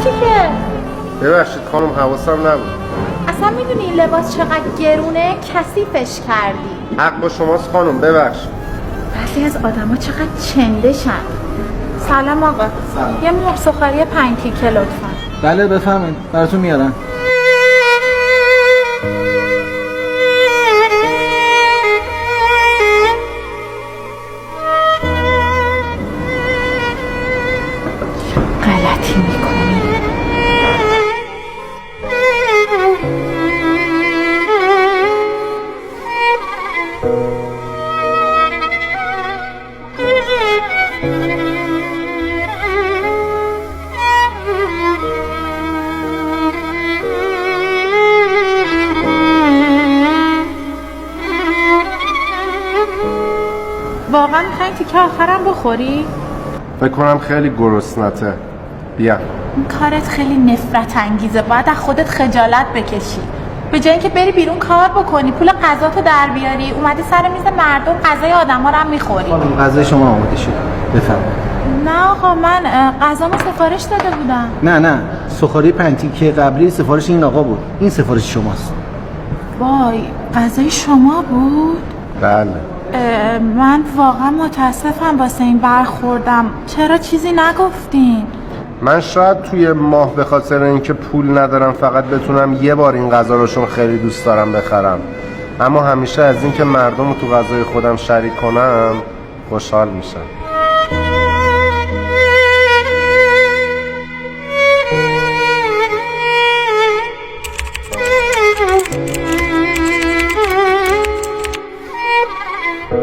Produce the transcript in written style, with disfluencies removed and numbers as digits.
نگفتی که. ببخشید خانم حواسم نبود. اصلا میدونی این لباس چقدر گرونه؟ کثیفش کردی. حق با شماست خانم، ببخشید. بعضی از آدما چقدر چندشن. سلام آقا. سلام. یه مرغ سوخاری 5 تیکه لطفا. بله بفهمید براتون میارم. غلطی میکنی. واقعا میخوایی تیکه آخرم بخوری؟ فکر کنم خیلی گرسنته. بیا. این کارت خیلی نفرت انگیزه. باید از خودت خجالت بکشی. به جای اینکه بری بیرون کار بکنی، پول غذاتو در بیاری، اومدی سر میز مردم غذای آدما رو هم میخوری. خانم غذای شما آماده شد. بفرمایید. نه آقا، من غذامو سفارش داده بودم. نه سوخاری 5 تیکه قبلی سفارش این آقا بود. این سفارش شماست. وای، غذای شما بود؟ بله. من واقعا متاسفم واسه این برخوردم. چرا چیزی نگفتین؟ من شاید توی ماه به خاطر اینکه پول ندارم فقط بتونم یه بار این غذا رو چون خیلی دوست دارم بخرم، اما همیشه از اینکه مردم رو تو غذای خودم شریک کنم خوشحال میشم.